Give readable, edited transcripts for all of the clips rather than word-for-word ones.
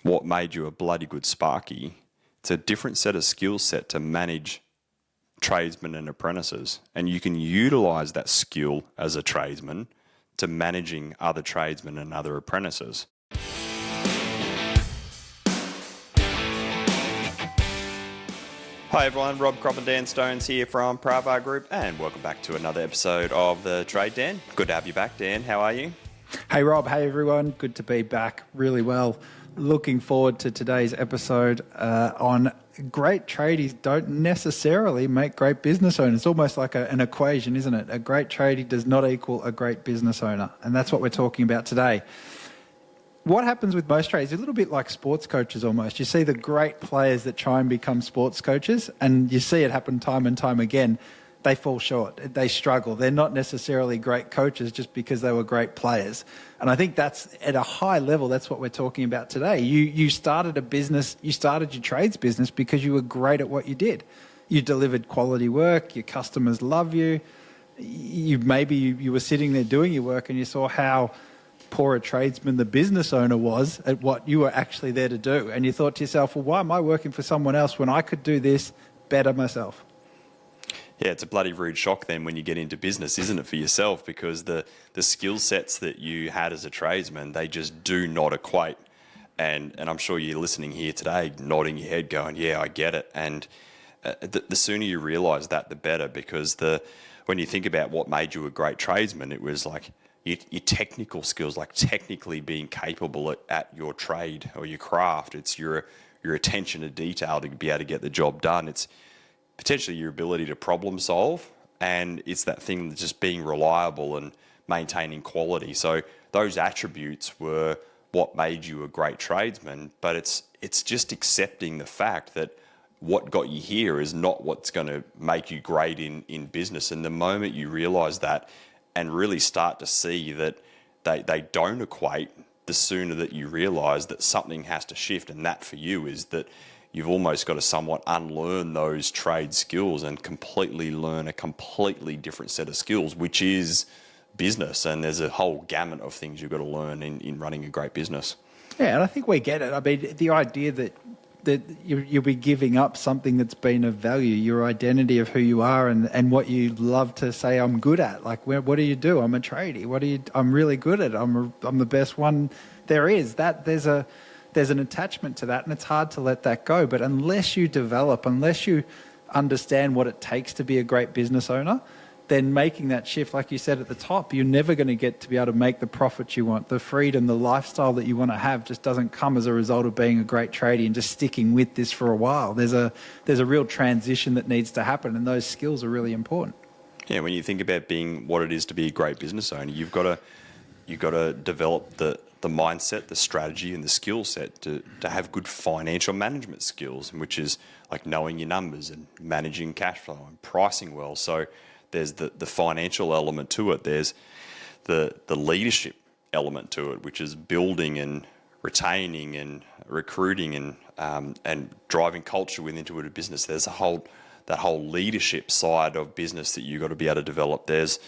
what made you a bloody good sparky. It's a different set of skill set to manage tradesmen and apprentices, and you can utilise that skill as a tradesman to managing other tradesmen and other apprentices. Hi everyone, Rob, Kropp and Dan Stones here from Pravar Group, and welcome back to another episode of The Trade, Dan. Good to have you back, Dan. How are you? Hey Rob, hey everyone. Good to be back. Really well. Looking forward to today's episode on great tradies don't necessarily make great business owners. It's almost like an equation, isn't it? A great tradie does not equal a great business owner, and that's what we're talking about today. What happens with most tradies is a little bit like sports coaches almost. You see the great players that try and become sports coaches, and you see it happen time and time again. They fall short. They struggle. They're not necessarily great coaches just because they were great players. And I think that's at a high level, that's what we're talking about today. You started a business, you started your trades business because you were great at what you did. You delivered quality work, your customers love you. Maybe you were sitting there doing your work and you saw how poor a tradesman the business owner was at what you were actually there to do. And you thought to yourself, well, why am I working for someone else when I could do this better myself? Yeah, it's a bloody rude shock then when you get into business, isn't it, for yourself? Because the skill sets that you had as a tradesman, they just do not equate. And I'm sure you're listening here today, nodding your head, going, yeah, I get it. And the sooner you realise that, the better, because when you think about what made you a great tradesman, it was like your technical skills, like technically being capable at your trade or your craft. It's your attention to detail to be able to get the job done. It's potentially your ability to problem solve, and it's that thing that's just being reliable and maintaining quality. So those attributes were what made you a great tradesman, but it's just accepting the fact that what got you here is not what's going to make you great in business. And the moment you realise that and really start to see that they don't equate, the sooner that you realise that something has to shift. And that for you is that you've almost got to somewhat unlearn those trade skills and completely learn a completely different set of skills, which is business. And there's a whole gamut of things you've got to learn in running a great business. Yeah, and I think we get it. I mean, the idea that you'll be giving up something that's been of value, your identity of who you are and what you love to say I'm good at. Like, what do you do? I'm a tradie. I'm really good at it. I'm the best one there is. There's an attachment to that, and it's hard to let that go. But unless you develop, unless you understand what it takes to be a great business owner, then making that shift, like you said at the top, you're never going to get to be able to make the profits you want. The freedom, the lifestyle that you want to have just doesn't come as a result of being a great tradie and just sticking with this for a while. There's a real transition that needs to happen, and those skills are really important. Yeah, when you think about being what it is to be a great business owner, you've got to develop the mindset, the strategy and the skill set to have good financial management skills, which is like knowing your numbers and managing cash flow and pricing well. So there's the financial element to it. There's the leadership element to it, which is building and retaining and recruiting and driving culture into a business. There's that whole leadership side of business that you've got to be able to develop. There's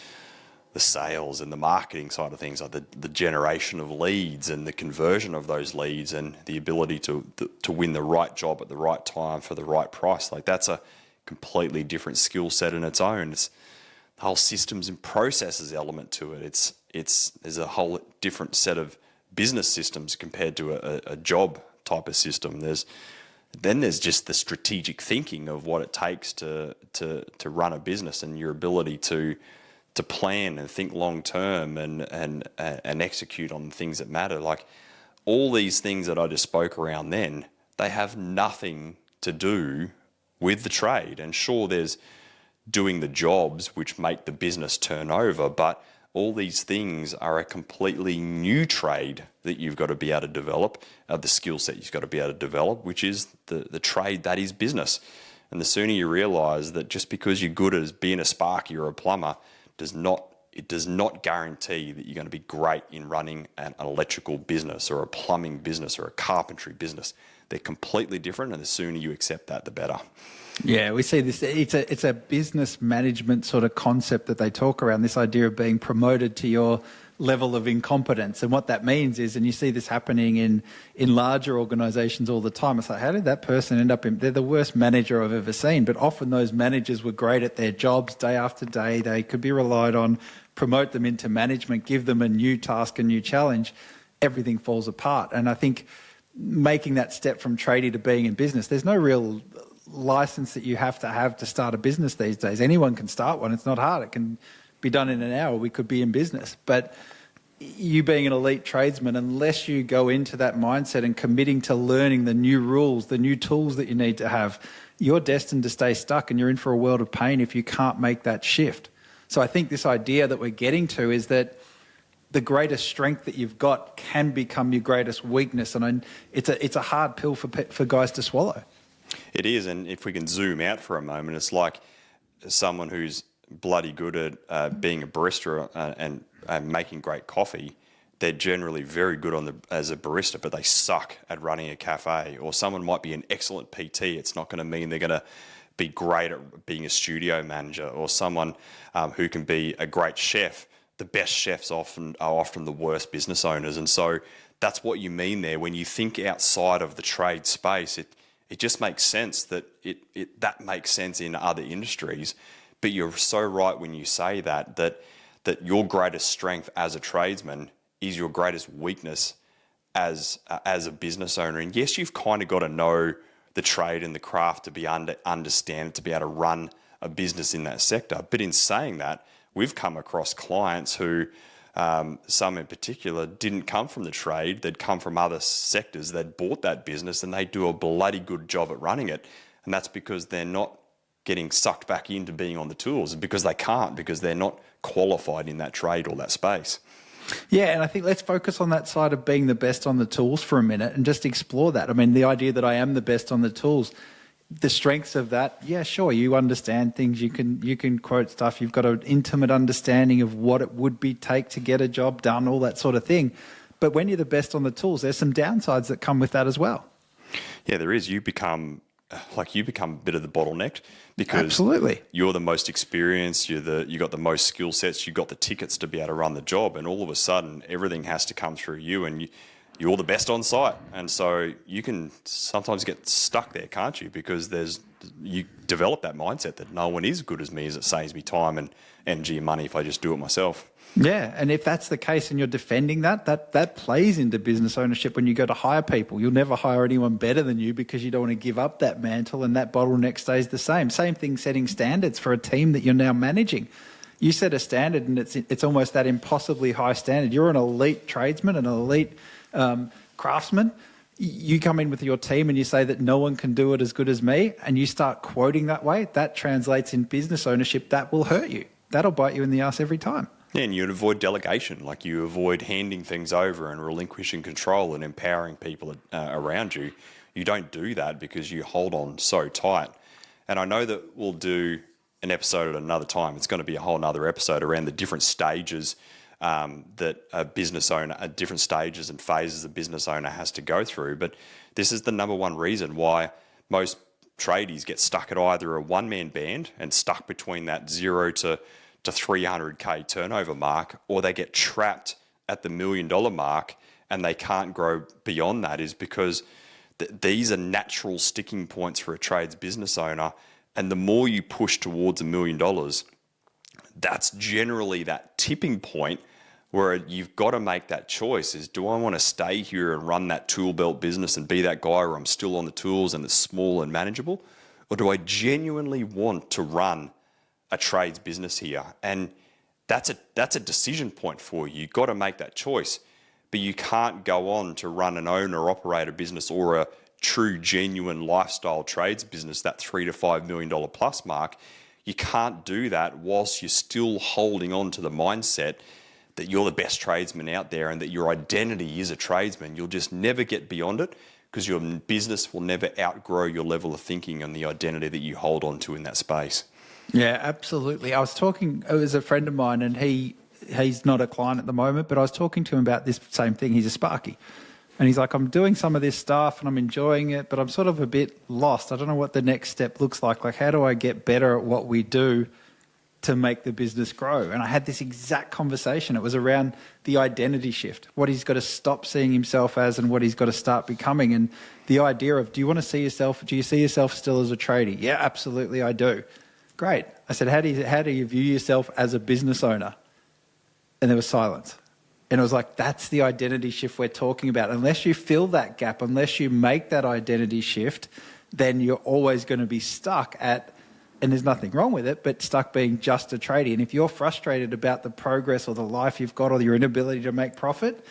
the sales and the marketing side of things, like the generation of leads and the conversion of those leads and the ability to win the right job at the right time for the right price. Like, that's a completely different skill set in its own. It's the whole systems and processes element to it. There's a whole different set of business systems compared to a job type of system. There's just the strategic thinking of what it takes to run a business and your ability to plan and think long term and execute on things that matter. Like, all these things that I just spoke around then, they have nothing to do with the trade. And sure, there's doing the jobs which make the business turn over, but all these things are a completely new trade that you've got to be able to develop, the skill set you've got to be able to develop, which is the trade that is business. And the sooner you realise that just because you're good as being a sparky or a plumber does not guarantee that you're going to be great in running an electrical business or a plumbing business or a carpentry business. They're completely different, and the sooner you accept that, the better. Yeah, we see this. It's a business management sort of concept that they talk around, this idea of being promoted to your level of incompetence. And what that means is, and you see this happening in larger organisations all the time, it's like, how did that person end up in... They're the worst manager I've ever seen, but often those managers were great at their jobs day after day. They could be relied on, promote them into management, give them a new task, a new challenge. Everything falls apart. And I think making that step from tradie to being in business, there's no real license that you have to start a business these days. Anyone can start one. It's not hard. It can be done in an hour. We could be in business. But you being an elite tradesman, unless you go into that mindset and committing to learning the new rules, the new tools that you need to have, you're destined to stay stuck, and you're in for a world of pain if you can't make that shift. So I think this idea that we're getting to is that the greatest strength that you've got can become your greatest weakness. And it's a hard pill for guys to swallow. It is, and if we can zoom out for a moment, it's like someone who's bloody good at being a barista and making great coffee. They're generally very good as a barista, but they suck at running a cafe. Or someone might be an excellent PT. It's not going to mean they're going to be great at being a studio manager. Or someone who can be a great chef. The best chefs are often the worst business owners. And so that's what you mean there. When you think outside of the trade space, it just makes sense that that makes sense in other industries. But you're so right when you say that your greatest strength as a tradesman is your greatest weakness as a business owner. And yes, you've kind of got to know the trade and the craft to be understand it, to be able to run a business in that sector. But in saying that, we've come across clients who, some in particular, didn't come from the trade. They'd come from other sectors. They'd bought that business and they do a bloody good job at running it. And that's because they're not getting sucked back into being on the tools, because they can't, because they're not qualified in that trade or that space. Yeah, and I think let's focus on that side of being the best on the tools for a minute and just explore that. I mean, the idea that I am the best on the tools, the strengths of that, yeah, sure, you understand things, you can quote stuff, you've got an intimate understanding of what it would take to get a job done, all that sort of thing. But when you're the best on the tools, there's some downsides that come with that as well. Yeah, there is. You become a bit of the bottleneck, because absolutely, you're the most experienced, you got the most skill sets, you got the tickets to be able to run the job, and all of a sudden everything has to come through you, and you're the best on site. And so you can sometimes get stuck there, can't you? Because you develop that mindset that no one is as good as me, as it saves me time and energy and money if I just do it myself. Yeah, and if that's the case and you're defending that plays into business ownership. When you go to hire people, you'll never hire anyone better than you, because you don't want to give up that mantle, and that bottleneck stays the same. Same thing setting standards for a team that you're now managing. You set a standard and it's almost that impossibly high standard. You're an elite tradesman, an elite craftsman. You come in with your team and you say that no one can do it as good as me, and you start quoting that way, that translates in business ownership. That will hurt you. That'll bite you in the ass every time. Yeah, and you'd avoid delegation, like you avoid handing things over and relinquishing control and empowering people around you. You don't do that because you hold on so tight. And I know that we'll do an episode at another time. It's going to be a whole nother episode around the different stages that a business owner, at different stages and phases a business owner has to go through. But this is the number one reason why most tradies get stuck at either a one-man band and stuck between that 0 to 300k turnover mark, or they get trapped at the $1 million mark and they can't grow beyond that, is because these are natural sticking points for a trades business owner. And the more you push towards $1 million, that's generally that tipping point where you've got to make that choice: is, do I want to stay here and run that tool belt business and be that guy where I'm still on the tools and it's small and manageable? Or do I genuinely want to run a trades business here? And that's a decision point for you. You've got to make that choice. But you can't go on to run an owner-operator business or a true, genuine lifestyle trades business, that $3 to $5 million plus mark. You can't do that whilst you're still holding on to the mindset that you're the best tradesman out there and that your identity is a tradesman. You'll just never get beyond it, because your business will never outgrow your level of thinking and the identity that you hold on to in that space. Yeah, absolutely. It was a friend of mine, and he's not a client at the moment, but I was talking to him about this same thing. He's a Sparky. And he's like, I'm doing some of this stuff and I'm enjoying it, but I'm sort of a bit lost. I don't know what the next step looks like. Like, how do I get better at what we do to make the business grow. And I had this exact conversation. It was around the identity shift, what he's got to stop seeing himself as and what he's got to start becoming. And the idea of, do you see yourself still as a tradie? Yeah, absolutely, I do. Great. I said, how do you view yourself as a business owner? And there was silence. And it was like, that's the identity shift we're talking about. Unless you fill that gap, unless you make that identity shift, then you're always going to be stuck at, and there's nothing wrong with it, but stuck being just a tradie. And if you're frustrated about the progress or the life you've got or your inability to make profit,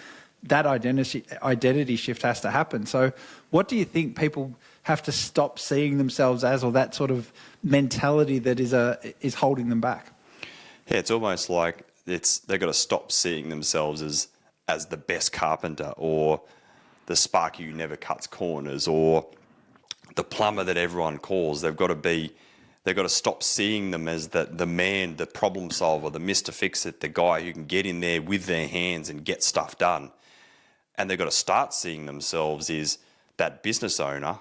that identity shift has to happen. So what do you think people have to stop seeing themselves as, or that sort of mentality that is holding them back? Yeah, it's almost like they've got to stop seeing themselves as the best carpenter, or the sparky who never cuts corners, or the plumber that everyone calls. They've got to stop seeing them as the man, the problem solver, the Mr. Fix-It, the guy who can get in there with their hands and get stuff done. And they've got to start seeing themselves as that business owner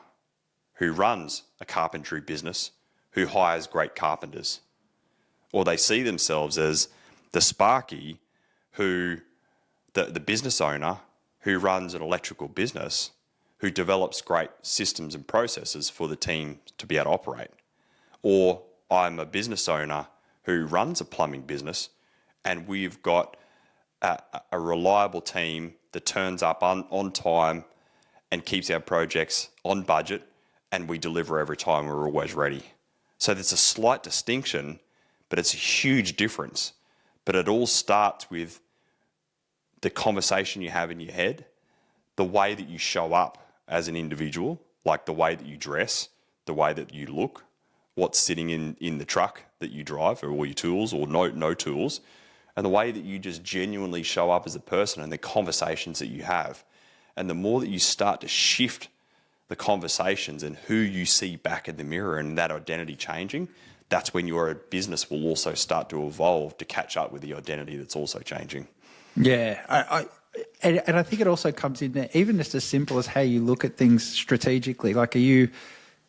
who runs a carpentry business, who hires great carpenters. Or they see themselves as the sparky the business owner who runs an electrical business, who develops great systems and processes for the team to be able to operate. Or I'm a business owner who runs a plumbing business, and we've got a reliable team that turns up on time and keeps our projects on budget, and we deliver every time. We're always ready. So there's a slight distinction, but it's a huge difference. But it all starts with the conversation you have in your head, the way that you show up as an individual, like the way that you dress, the way that you look, what's sitting in the truck that you drive, or all your tools or no tools, and the way that you just genuinely show up as a person and the conversations that you have. And the more that you start to shift the conversations and who you see back in the mirror and that identity changing, that's when your business will also start to evolve to catch up with the identity that's also changing. Yeah, and I think it also comes in there, even just as simple as how you look at things strategically. Like,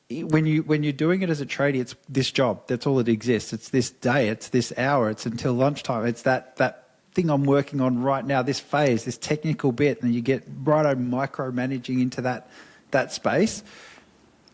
when you're doing it as a tradie, it's this job. That's all that exists. It's this day. It's this hour. It's until lunchtime. It's that thing I'm working on right now, this phase, this technical bit, and you get right on micromanaging into that space.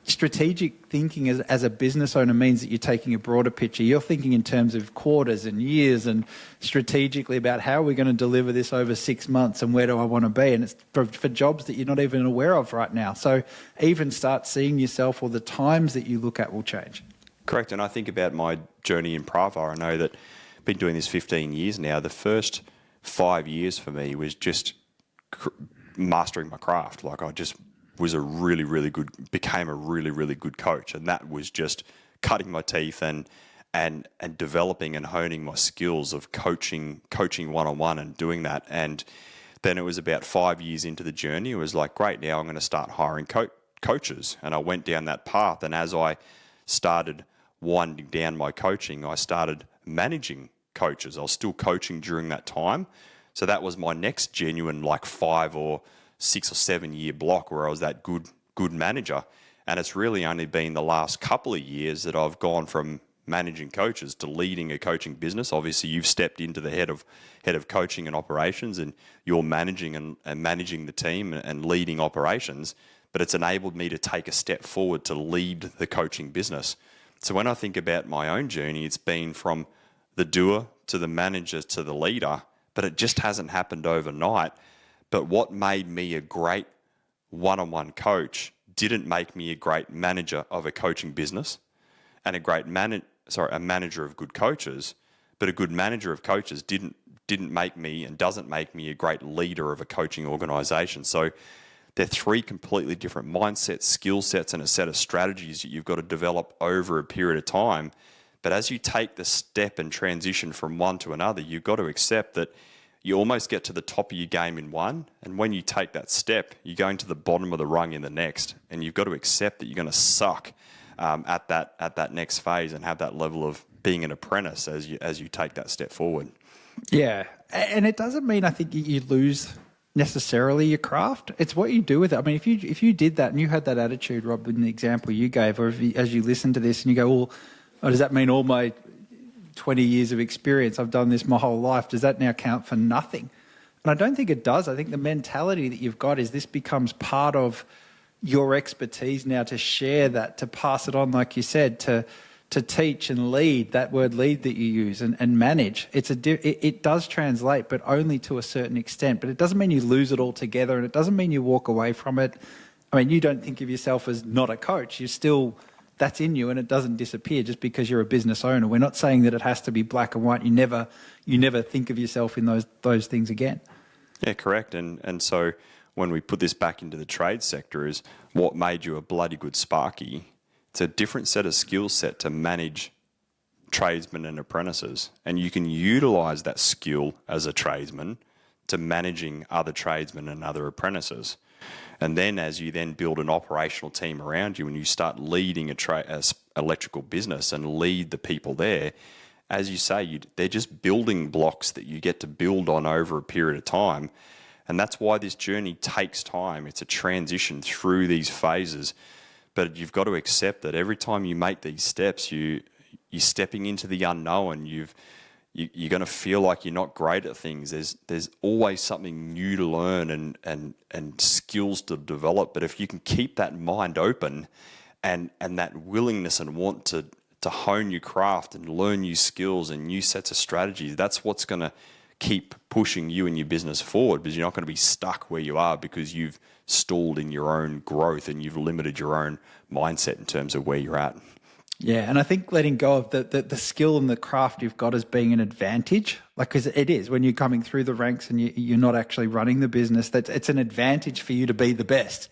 Strategic thinking as a business owner means that you're taking a broader picture. You're thinking in terms of quarters and years, and strategically about how are we going to deliver this over 6 months and where do I want to be? And it's for jobs that you're not even aware of right now. So even start seeing yourself, or the times that you look at will change. Correct. And I think about my journey in Pravar. I know that I've been doing this 15 years now. The first 5 years for me was just mastering my craft. Like, I just became a really, really good coach. And that was just cutting my teeth and developing and honing my skills of coaching one-on-one and doing that. And then it was about 5 years into the journey. It was like, great, now I'm going to start hiring coaches. And I went down that path. And as I started winding down my coaching, I started managing coaches. I was still coaching during that time. So that was my next genuine 5 or 6 or 7 year block where I was that good manager. And it's really only been the last couple of years that I've gone from managing coaches to leading a coaching business. Obviously, you've stepped into the head of coaching and operations, and you're managing and managing the team and leading operations. But it's enabled me to take a step forward to lead the coaching business. So when I think about my own journey, it's been from the doer to the manager to the leader, but it just hasn't happened overnight. But what made me a great one-on-one coach didn't make me a great manager of a coaching business, and a manager of good coaches. But a good manager of coaches didn't make me and doesn't make me a great leader of a coaching organisation. So they're three completely different mindsets, skill sets, and a set of strategies that you've got to develop over a period of time. But as you take the step and transition from one to another, you've got to accept that you almost get to the top of your game in one, and when you take that step, you're going to the bottom of the rung in the next, and you've got to accept that you're going to suck at that next phase and have that level of being an apprentice as you take that step forward. Yeah, and it doesn't mean I think you lose necessarily your craft. It's what you do with it. I mean, if you did that and you had that attitude, Rob, in the example you gave, or as you listen to this and you go, well, does that mean all my 20 years of experience. I've done this my whole life. Does that now count for nothing? And I don't think it does. I think the mentality that you've got is this becomes part of your expertise now, to share that, to pass it on, like you said, to teach and lead, that word lead that you use, and manage. It does translate, but only to a certain extent. But it doesn't mean you lose it altogether, and it doesn't mean you walk away from it. I mean, you don't think of yourself as not a coach. You're still, that's in you, and it doesn't disappear just because you're a business owner. We're not saying that it has to be black and white. You never think of yourself in those things again. Yeah, correct. And so when we put this back into the trade sector, is what made you a bloody good Sparky. It's a different set of skill set to manage tradesmen and apprentices. And you can utilise that skill as a tradesman to managing other tradesmen and other apprentices. And then as you then build an operational team around you and you start leading a electrical business and lead the people there, as you say, they're just building blocks that you get to build on over a period of time. And that's why this journey takes time. It's a transition through these phases. But you've got to accept that every time you make these steps, you're stepping into the unknown. You're going to feel like you're not great at things. There's always something new to learn and skills to develop. But if you can keep that mind open and that willingness and want to hone your craft and learn new skills and new sets of strategies, that's what's going to keep pushing you and your business forward, because you're not going to be stuck where you are because you've stalled in your own growth and you've limited your own mindset in terms of where you're at. Yeah, and I think letting go of the skill and the craft you've got as being an advantage, like, because it is when you're coming through the ranks and you're not actually running the business, that it's an advantage for you to be the best.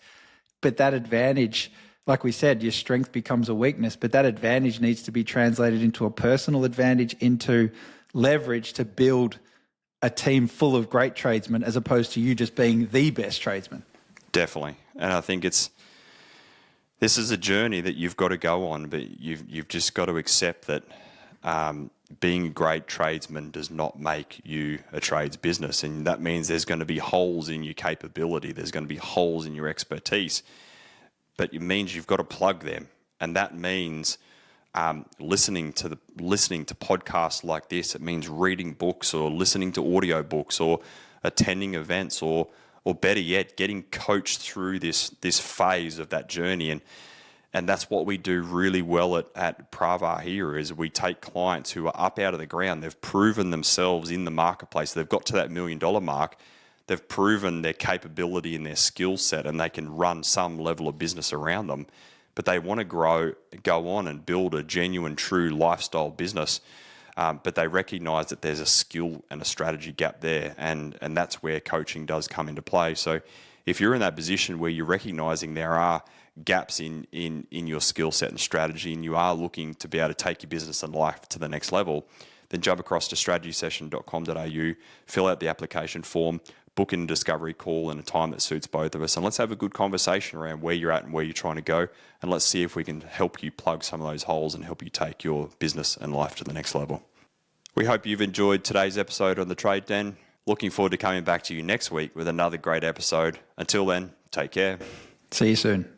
But that advantage, like we said, your strength becomes a weakness, but that advantage needs to be translated into a personal advantage, into leverage to build a team full of great tradesmen, as opposed to you just being the best tradesman. Definitely. And I think this is a journey that you've got to go on, but you've just got to accept that being a great tradesman does not make you a trades business. And that means there's going to be holes in your capability. There's going to be holes in your expertise. But it means you've got to plug them. And that means listening to podcasts like this. It means reading books or listening to audio books or attending events or better yet, getting coached through this phase of that journey. And that's what we do really well at Pravar here, is we take clients who are up out of the ground. They've proven themselves in the marketplace. They've got to that $1 million mark. They've proven their capability and their skill set, and they can run some level of business around them. But they want to go on and build a genuine, true lifestyle business. But they recognise that there's a skill and a strategy gap there, and that's where coaching does come into play. So if you're in that position where you're recognising there are gaps in your skill set and strategy, and you are looking to be able to take your business and life to the next level, then jump across to strategysession.com.au, fill out the application form, book in a discovery call in a time that suits both of us, and let's have a good conversation around where you're at and where you're trying to go, and let's see if we can help you plug some of those holes and help you take your business and life to the next level. We hope you've enjoyed today's episode on the Trade Den. Looking forward to coming back to you next week with another great episode. Until then, take care. See you soon.